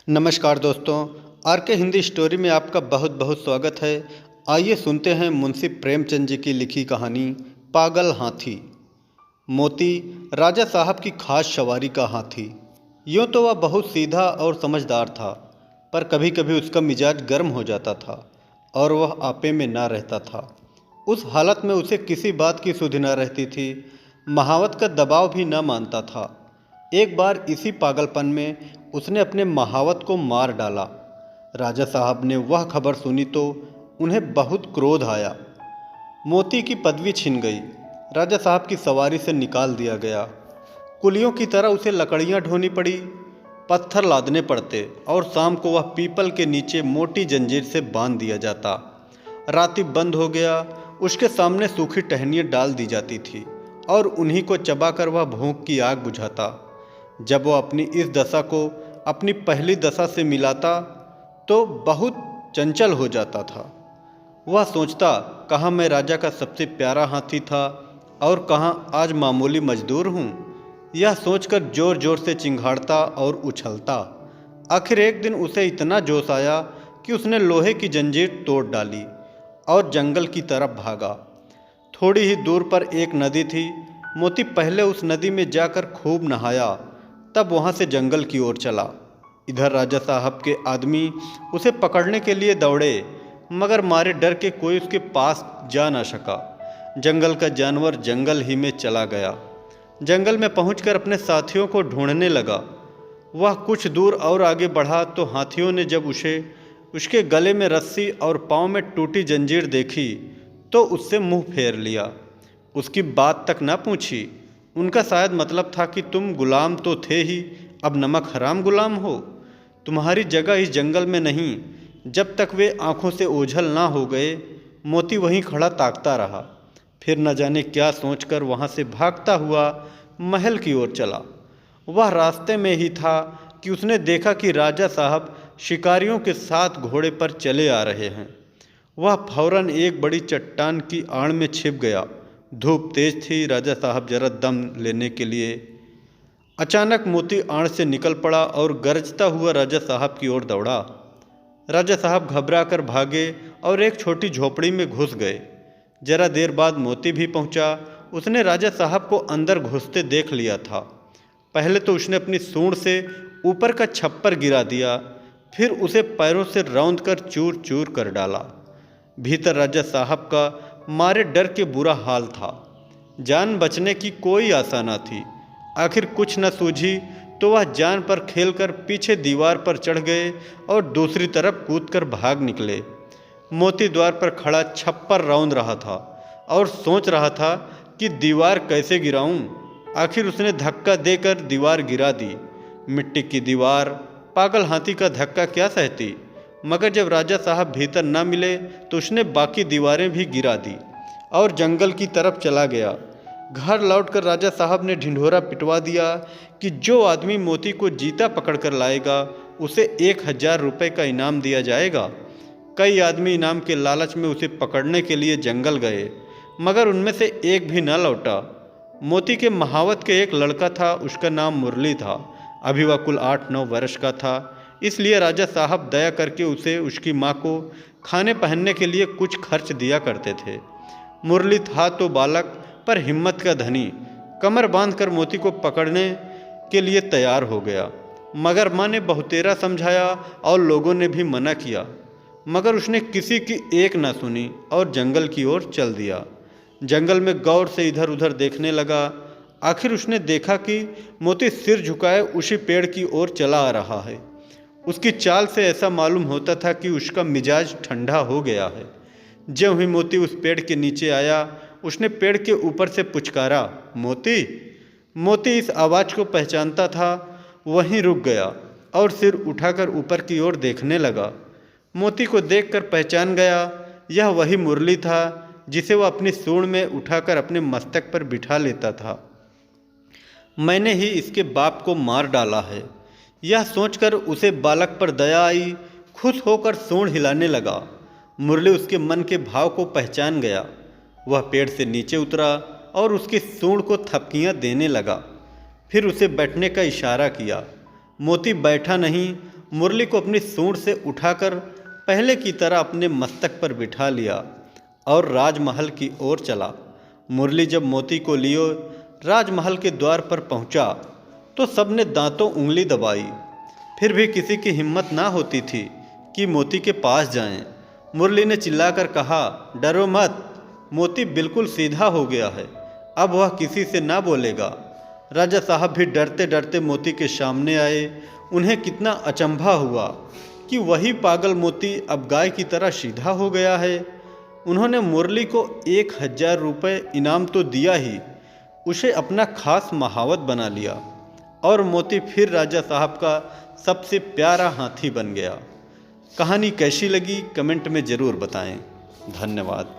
नमस्कार दोस्तों, आर के हिंदी स्टोरी में आपका बहुत बहुत स्वागत है। आइए सुनते हैं मुंशी प्रेमचंद जी की लिखी कहानी पागल हाथी। मोती राजा साहब की खास सवारी का हाथी। यूँ तो वह बहुत सीधा और समझदार था, पर कभी कभी उसका मिजाज गर्म हो जाता था और वह आपे में ना रहता था। उस हालत में उसे किसी बात की सुध न रहती थी, महावत का दबाव भी न मानता था। एक बार इसी पागलपन में उसने अपने महावत को मार डाला। राजा साहब ने वह खबर सुनी तो उन्हें बहुत क्रोध आया। मोती की पदवी छिन गई, राजा साहब की सवारी से निकाल दिया गया। कुलियों की तरह उसे लकड़ियां ढोनी पड़ी, पत्थर लादने पड़ते और शाम को वह पीपल के नीचे मोटी जंजीर से बांध दिया जाता। राति बंद हो गया, उसके सामने सूखी टहनियाँ डाल दी जाती थी और उन्हीं को चबाकर वह भूख की आग बुझाता। जब वह अपनी इस दशा को अपनी पहली दशा से मिलाता तो बहुत चंचल हो जाता था। वह सोचता, कहाँ मैं राजा का सबसे प्यारा हाथी था और कहाँ आज मामूली मजदूर हूँ। यह सोचकर जोर जोर से चिंघाड़ता और उछलता। आखिर एक दिन उसे इतना जोश आया कि उसने लोहे की जंजीर तोड़ डाली और जंगल की तरफ भागा। थोड़ी ही दूर पर एक नदी थी। मोती पहले उस नदी में जाकर खूब नहाया, तब वहाँ से जंगल की ओर चला। इधर राजा साहब के आदमी उसे पकड़ने के लिए दौड़े, मगर मारे डर के कोई उसके पास जा न सका। जंगल का जानवर जंगल ही में चला गया। जंगल में पहुंचकर अपने साथियों को ढूंढने लगा। वह कुछ दूर और आगे बढ़ा तो हाथियों ने जब उसके गले में रस्सी और पाँव में टूटी जंजीर देखी तो उससे मुंह फेर लिया। उसकी बात तक न पूछी। उनका शायद मतलब था कि तुम गुलाम तो थे ही, अब नमक हराम गुलाम हो। तुम्हारी जगह इस जंगल में नहीं। जब तक वे आंखों से ओझल ना हो गए, मोती वहीं खड़ा ताकता रहा। फिर न जाने क्या सोचकर वहाँ से भागता हुआ महल की ओर चला। वह रास्ते में ही था कि उसने देखा कि राजा साहब शिकारियों के साथ घोड़े पर चले आ रहे हैं। वह फौरन एक बड़ी चट्टान की आड़ में छिप गया। धूप तेज थी, राजा साहब जरा दम लेने के लिए। अचानक मोती आड़ से निकल पड़ा और गरजता हुआ राजा साहब की ओर दौड़ा। राजा साहब घबराकर भागे और एक छोटी झोपड़ी में घुस गए। जरा देर बाद मोती भी पहुंचा। उसने राजा साहब को अंदर घुसते देख लिया था। पहले तो उसने अपनी सूंड से ऊपर का छप्पर गिरा दिया, फिर उसे पैरों से रौंद कर चूर चूर कर डाला। भीतर राजा साहब का मारे डर के बुरा हाल था। जान बचने की कोई आशा न थी। आखिर कुछ न सूझी तो वह जान पर खेलकर पीछे दीवार पर चढ़ गए और दूसरी तरफ कूदकर भाग निकले। मोती द्वार पर खड़ा छप्पर रौंद रहा था और सोच रहा था कि दीवार कैसे गिराऊं। आखिर उसने धक्का देकर दीवार गिरा दी। मिट्टी की दीवार पागल हाथी का धक्का क्या सहती। मगर जब राजा साहब भीतर न मिले तो उसने बाकी दीवारें भी गिरा दी और जंगल की तरफ चला गया। घर लौटकर राजा साहब ने ढिंढोरा पिटवा दिया कि जो आदमी मोती को जीता पकड़ कर लाएगा उसे 1000 रुपये का इनाम दिया जाएगा। कई आदमी इनाम के लालच में उसे पकड़ने के लिए जंगल गए, मगर उनमें से एक भी न लौटा। मोती के महावत के एक लड़का था, उसका नाम मुरली था। अभी वह कुल 8-9 वर्ष का था। इसलिए राजा साहब दया करके उसे उसकी माँ को खाने पहनने के लिए कुछ खर्च दिया करते थे। मुरली था तो बालक, पर हिम्मत का धनी। कमर बांधकर मोती को पकड़ने के लिए तैयार हो गया। मगर माँ ने बहुतेरा समझाया और लोगों ने भी मना किया, मगर उसने किसी की एक ना सुनी और जंगल की ओर चल दिया। जंगल में गौर से इधर उधर देखने लगा। आखिर उसने देखा कि मोती सिर झुकाए उसी पेड़ की ओर चला आ रहा है। उसकी चाल से ऐसा मालूम होता था कि उसका मिजाज ठंडा हो गया है। ज्यों ही मोती उस पेड़ के नीचे आया, उसने पेड़ के ऊपर से पुचकारा, मोती। मोती इस आवाज़ को पहचानता था, वहीं रुक गया और सिर उठाकर ऊपर की ओर देखने लगा। मोती को देखकर पहचान गया, यह वही मुरली था जिसे वह अपनी सूंड में उठाकर अपने मस्तक पर बिठा लेता था। मैंने ही इसके बाप को मार डाला है। यह सोचकर उसे बालक पर दया आई। खुश होकर सूंड हिलाने लगा। मुरली उसके मन के भाव को पहचान गया। वह पेड़ से नीचे उतरा और उसकी सूंड को थपकियां देने लगा। फिर उसे बैठने का इशारा किया। मोती बैठा नहीं, मुरली को अपनी सूंड से उठाकर पहले की तरह अपने मस्तक पर बिठा लिया और राजमहल की ओर चला। मुरली जब मोती को लिए राजमहल के द्वार पर पहुंचा तो सबने दांतों उंगली दबाई। फिर भी किसी की हिम्मत ना होती थी कि मोती के पास जाएं। मुरली ने चिल्लाकर कहा, डरो मत, मोती बिल्कुल सीधा हो गया है, अब वह किसी से ना बोलेगा। राजा साहब भी डरते डरते मोती के सामने आए। उन्हें कितना अचंभा हुआ कि वही पागल मोती अब गाय की तरह सीधा हो गया है। उन्होंने मुरली को 1000 रुपये इनाम तो दिया ही, उसे अपना खास महावत बना लिया और मोती फिर राजा साहब का सबसे प्यारा हाथी बन गया। कहानी कैसी लगी कमेंट में ज़रूर बताएं। धन्यवाद।